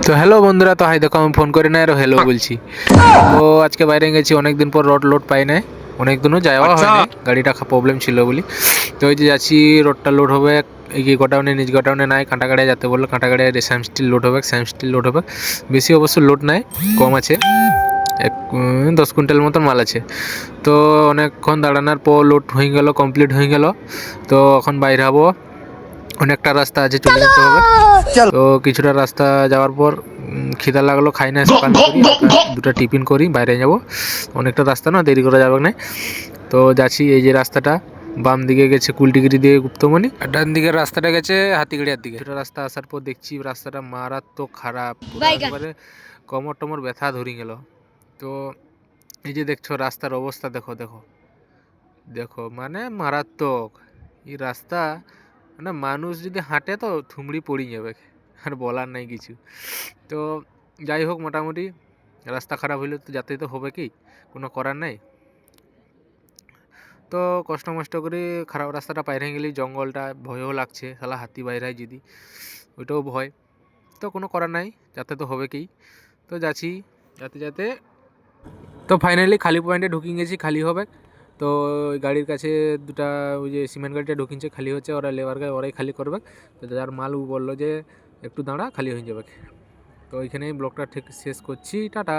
তো হ্যালো বন্ধুরা, তো হাই দেখো আমি ফোন করি না আর হ্যালো বলছি। তো আজকে বাইরে গেছি, অনেক দিন পর রোড লোড পাই নাই, অনেক দিনও যাওয়া হয় নাই, গাড়িটা প্রবলেম ছিল বলি। তো ওই যে যাচ্ছি, রোডটা লোড হবে এই গোডাউনে, নিজ গোডাউনে নাই, কাঁটাগাড়িয়া যেতে বললো, কাঁটাগাড়িয়া স্যাম স্টিল লোড হবে, স্যাম স্টিল লোড হবে। বেশি অবশ্য লোড নাই, কম আছে, 10 কুইন্টাল মতন মাল আছে। তো অনেকক্ষণ দাঁড়ানোর পর লোড হয়ে গেল, কমপ্লিট হয়ে গেল। তো এখন বাইরে হবো, অনেকটা রাস্তা আছে, চলে যেতে হবে। তো কিছুটা রাস্তা যাওয়ার পর খিদা লাগলো, খাই না, সকাল করি দুটা টিফিন করি, বাইরে যাব। অনেকটা রাস্তা না, দেরি করা যাবে না। তো যাচ্ছি, এই যে রাস্তাটা বাম দিকে গেছে কুলটিগিরি দিয়ে গুপ্তমণি, আর ডান দিকের রাস্তাটা গেছে হাতিগড়িয়ার দিকে। কিছুটা রাস্তা আসার পর দেখছি রাস্তাটা মারাত্মক খারাপ, পুরো একেবারে কোমর টমর ব্যথা ধরে গেল। তো এই যে দেখছো রাস্তার অবস্থা, দেখো দেখো দেখো, মানে মারাত্মক এই রাস্তা। মানে মানুষ যদি হাঁটে তো থুমড়ি পড়ে যাবে, আর বলার নাই কিছু। তো যাই হোক, মোটামুটি রাস্তা খারাপ হইলে তো যেতে তো হবে, কি কোনো করার নাই। তো কষ্ট মষ্ট করে খারাপ রাস্তাটা বাইরে গেলেই জঙ্গলটা ভয়ও লাগছে, শালা হাতি বাইরে যদি, ওইটাও ভয়। তো কোনো করার নাই, যাতে তো হবে কি। তো যাচ্ছি, যাতে যাতে তো ফাইনালি খালি পয়েন্টে ঢুকিয়ে গেছি, খালি হবে। তো ওই গাড়ির কাছে দুটা, ওই যে সিমেন্ট গাড়িটা ঢুকিয়েছে, খালি হচ্ছে, ওরা লেবার গায়ে ওরাই খালি করবে। তো যার মাল ও বললো যে একটু দাঁড়া, খালি হয়ে যাবে। তো ওইখানেই ব্লগটা ঠিক শেষ করছি, টাটা।